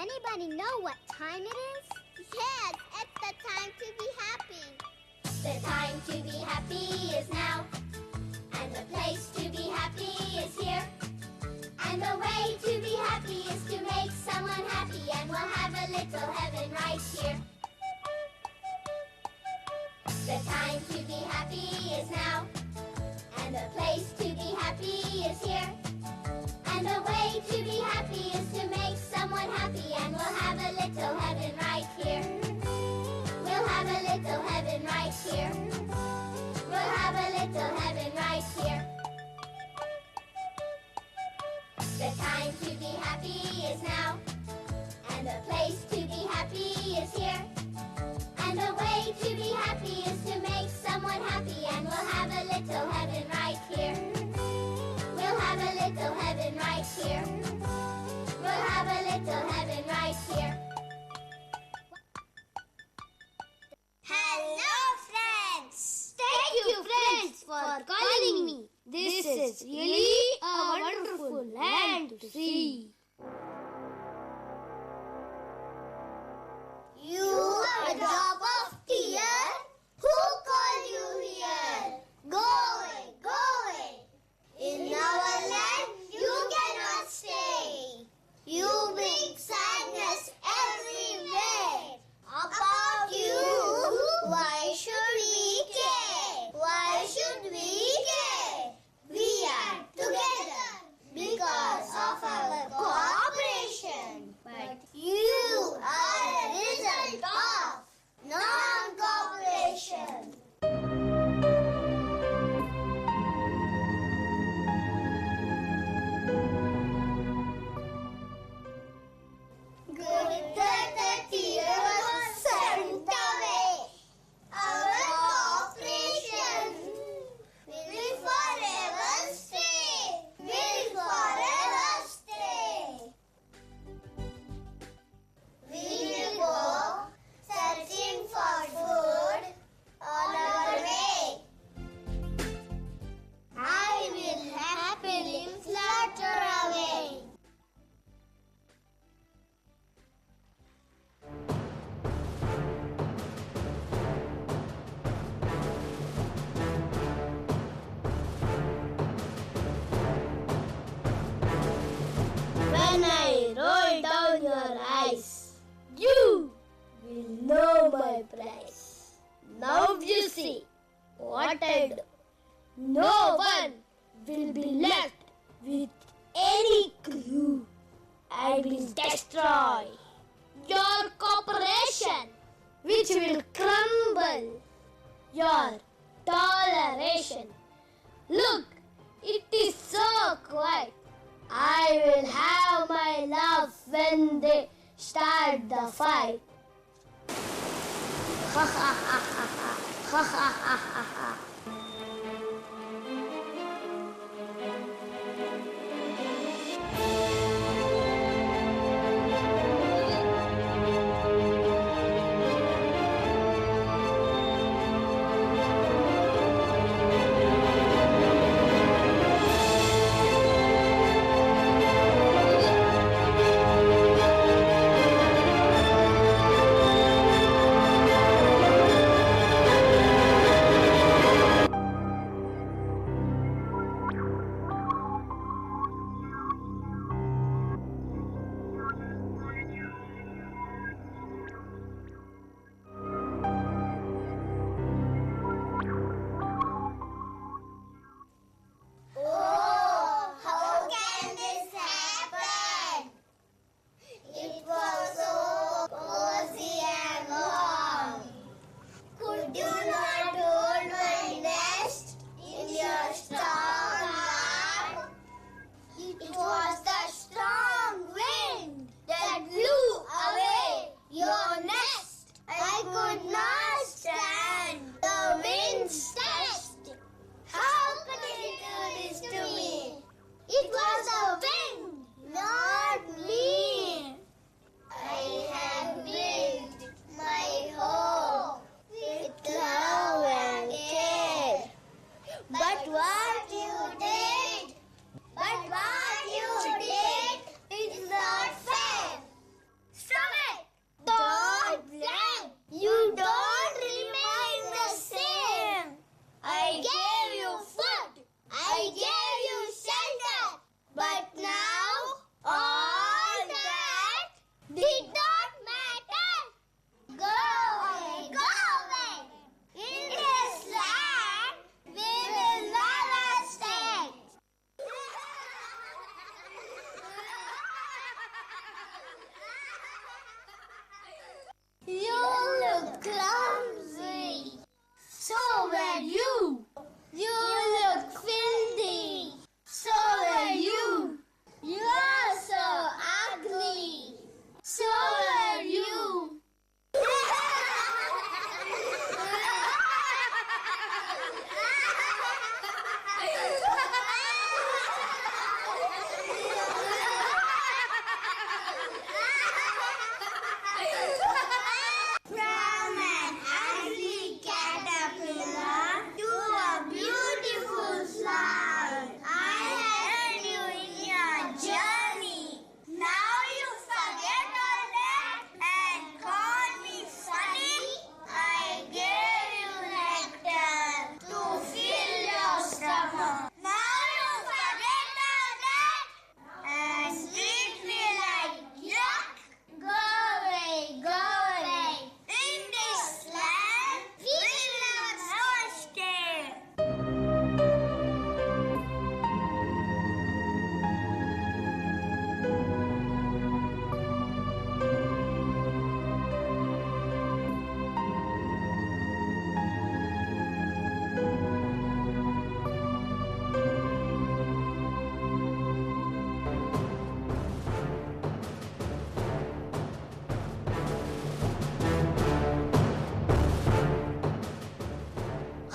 anybody know what time it is? Yes, it's the time to be happy. The time to be happy is now. And the place to be happy is here. And the way to be happy is to make someone happy. And we'll have a little heaven right here. The time to be happy is now. And the place to be happy is here. And the way to be happy is to make someone happy. And we'll have a little heaven right here. We'll have a little heaven right here. We'll have a little heaven right here. The time to be happy is now. And the place to be happy is here. And the way to be happy is to make someone happy. And we'll have a little heaven right here. We'll have a little heaven right here. We'll have a little heaven right here. Hello, friends! Thank you, friends, for calling me. This is really a wonderful land to see. You a drop of tear? Who called you here? Go away, go away. In our land, you cannot stay. You bring sadness everywhere. About you, why should we care? Why should we care? We are together because of our cooperation. But you are a result of non-cooperation. Good that the tear was sent away. Our cooperation will forever stay. Will forever stay. We will go searching for food on our way. I will happily flutter away. When I roll down your eyes, you will know my price. Now you see what I do. No one will be left with any clue. I will destroy your corporation, which will crumble your toleration. Look, it is so quiet. I will have my love when they start the fight. Ha ha ha ha ha ha ha ha ha.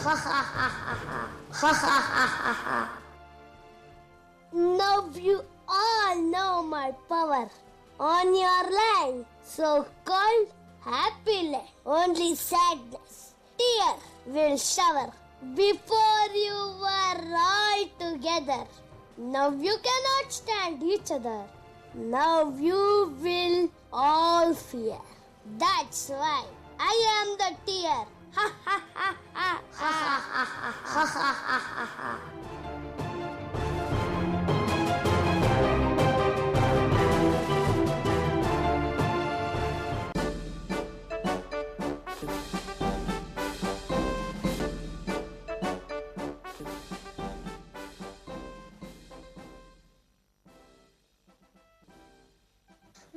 Ha ha ha ha ha. Ha ha ha ha ha. Now you all know my power. On your land, so called happy land, only sadness, tear will shower before you were all together. Now you cannot stand each other. Now you will all fear. That's why I am the tear. Ha ha ha ha ha ha ha ha ha ha ha ha.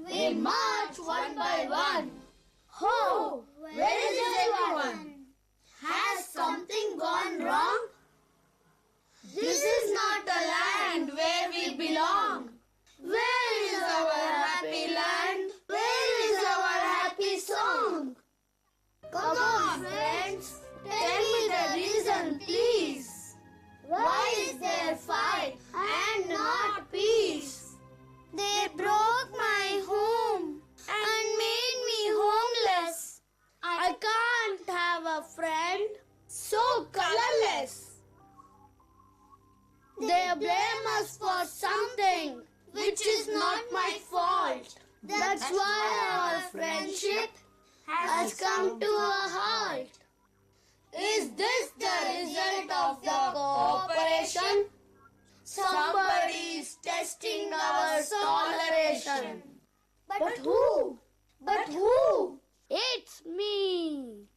We march one by one. Ho! Where is everyone? Has something gone wrong? This is not a land where we belong. Where is our happy land? Where is our happy song? Come on, friends, tell me the reason, please. Why is there fight and not peace? They broke my home and made me homeless. I can't have a friend so colorless. They blame us for something which is not my fault. That's why our friendship has come to a halt. Is this the result of the cooperation? Somebody is testing our toleration. But who? But who? It's me.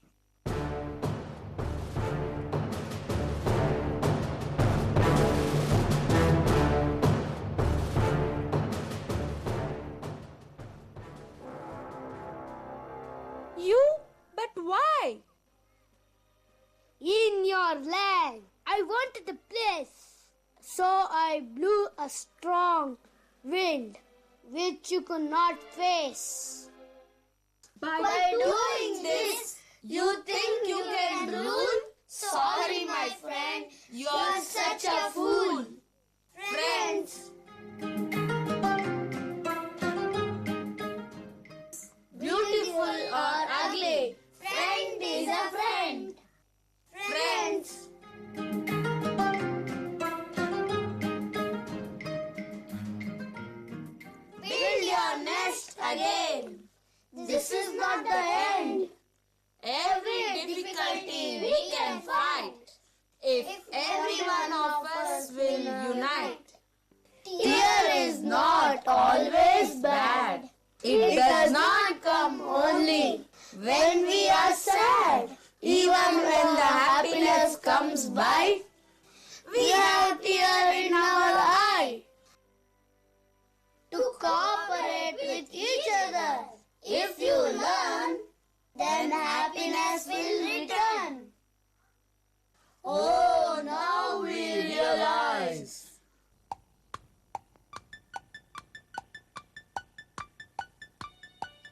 You? But why? In your land, I wanted a place. So I blew a strong wind which you could not face. By doing this, you think you can rule? Sorry, my friend, you're such a fool. Friends, beautiful or ugly, friend is a friend. Friends, build your nest again. This is not the end. Every difficulty we can fight if every one of us will unite. Tear is not always bad. It does not come only when we are sad. Even when the happiness comes by, we have tear in our eye. To cooperate with each other, if you learn, then happiness will return. Oh, now we realize.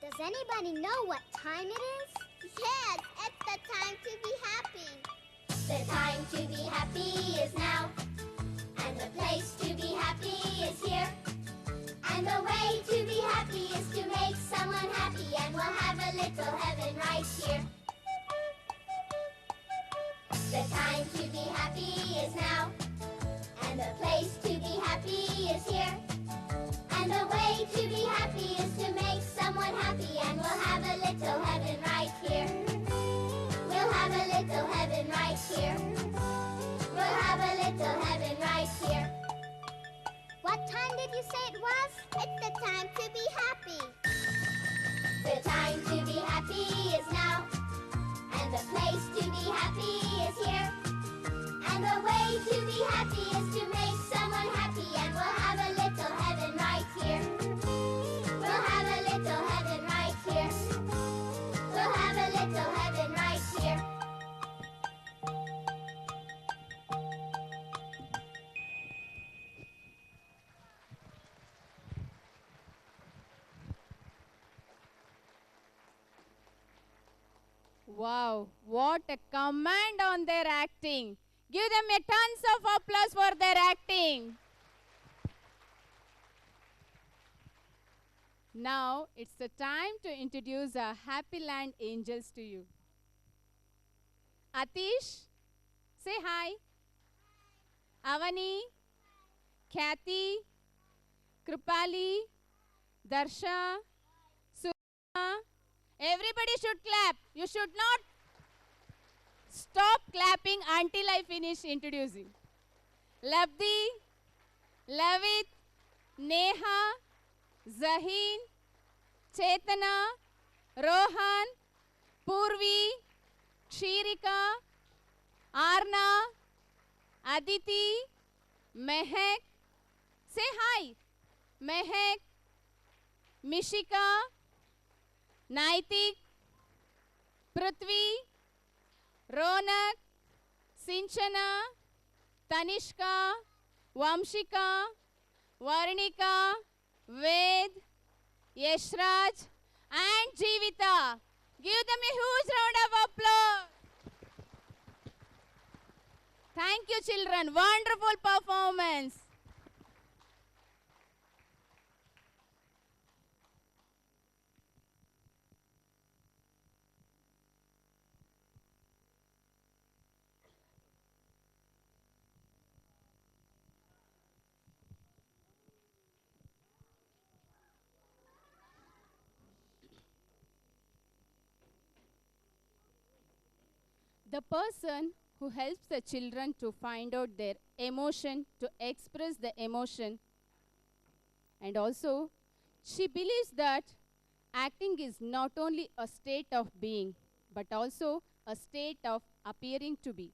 Does anybody know what time it is? Yes, it's the time to be happy. The time to be happy is now, and the place to be happy is here. And the way to be happy is to make someone happy, and we'll have a little heaven right here. The time to be happy is now, and the place to be happy is here. And the way to be happy is to make someone happy, and we'll have a little heaven right here. We'll have a little heaven right here. We'll have a little heaven right here. What time did you say it was? It's the time to be happy. The time to be happy is now, and the place to be happy is here. And the way to be happy is to make someone happy, and we'll have a little heaven right here. We'll have a little heaven right here. We'll have a little heaven right here. Wow, what a command on their acting. Give them a tons of applause for their acting. Now it's the time to introduce our Happy Land angels to you. Atish, say hi. Avani, Kathy, Kripali, Darsha, Surya. Everybody should clap. You should not stop clapping until I finish introducing. Labdi, Lavit, Neha, Zaheen, Chetana, Rohan, Purvi, Kshirika, Arna, Aditi, Mehak. Say hi. Mehak, Mishika, Naitik, Prithvi, Ronak, Sinchana, Tanishka, Vamshika, Varnika, Ved, Yeshraj, and Jeevita. Give them a huge round of applause. Thank you, children. Wonderful performance. The person who helps the children to find out their emotion, to express the emotion, and also she believes that acting is not only a state of being, but also a state of appearing to be.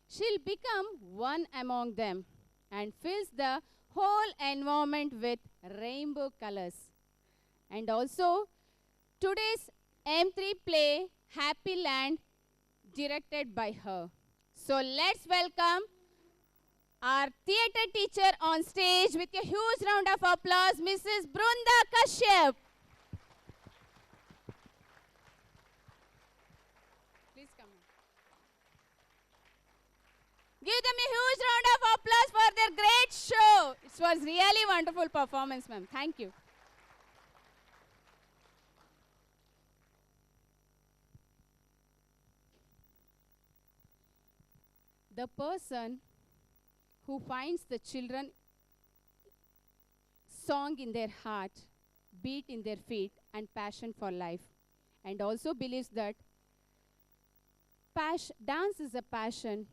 She'll become one among them and fills the whole environment with rainbow colors. And also, today's M3 play, Happy Land, directed by her. So let's welcome our theatre teacher on stage with a huge round of applause, Mrs. Brunda Kashyap. Please come on. Give them a huge round of applause for their great show. It was really wonderful performance, ma'am. Thank you. The person who finds the children song in their heart, beat in their feet, and passion for life, and also believes that dance is a passion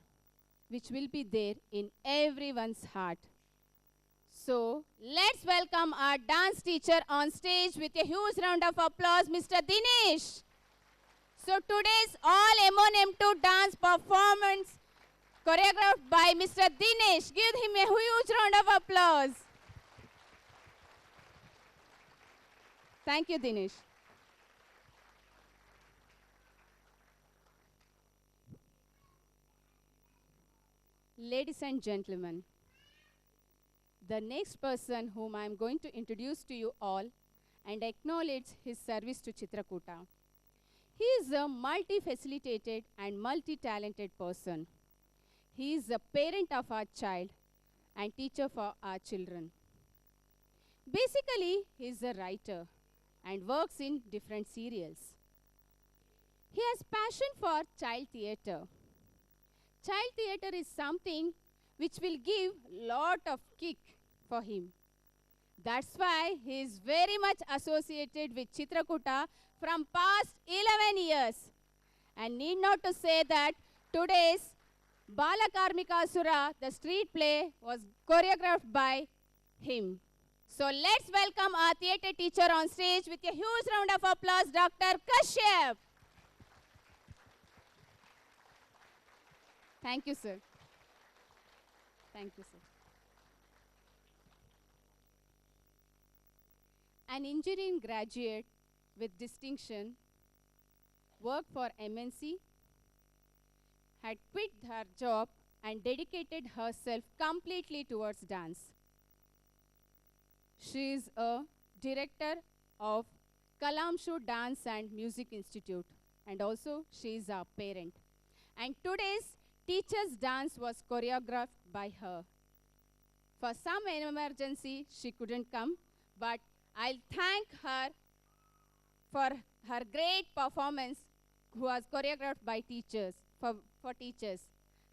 which will be there in everyone's heart. So let's welcome our dance teacher on stage with a huge round of applause, Mr. Dinesh. So today's all M1M2 dance performance choreographed by Mr. Dinesh. Give him a huge round of applause. Thank you, Dinesh. Ladies and gentlemen, the next person whom I am going to introduce to you all and acknowledge his service to Chitrakuta. He is a multi-facilitated and multi-talented person. He is a parent of our child and teacher for our children. Basically, he is a writer and works in different serials. He has passion for child theatre. Child theatre is something which will give lot of kick for him. That's why he is very much associated with Chitrakuta from past 11 years. And need not to say that today's Balakarmikasura, the street play, was choreographed by him. So let's welcome our theatre teacher on stage with a huge round of applause, Dr. Kashyap. Thank you, sir. Thank you, sir. An engineering graduate with distinction, worked for MNC, had quit her job and dedicated herself completely towards dance. She is a director of Kalamshu Dance and Music Institute. and also she is our parent. And today's teacher's dance was choreographed by her. For some emergency, she couldn't come, but I'll thank her for her great performance, who was choreographed by teachers, for teachers.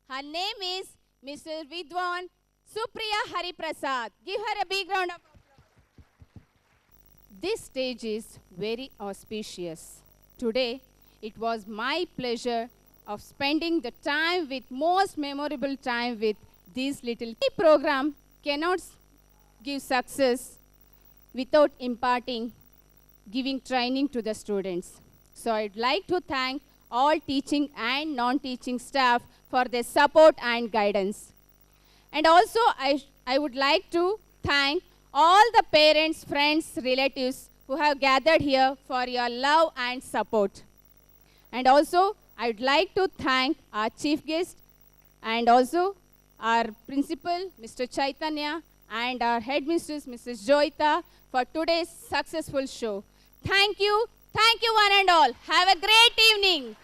Her name is Mr. Vidwan Supriya Hariprasad. Give her a big round of applause. This stage is very auspicious. Today, it was my pleasure of spending the time with most memorable time with these little. The program cannot give success without imparting, giving training to the students. So I'd like to thank all teaching and non-teaching staff for their support and guidance. And also I would like to thank all the parents, friends, relatives who have gathered here for your love and support. And also I'd like to thank our chief guest and also our principal, Mr. Chaitanya, and our headmistress, Mrs. Joita, for today's successful show. Thank you one and all. Have a great evening.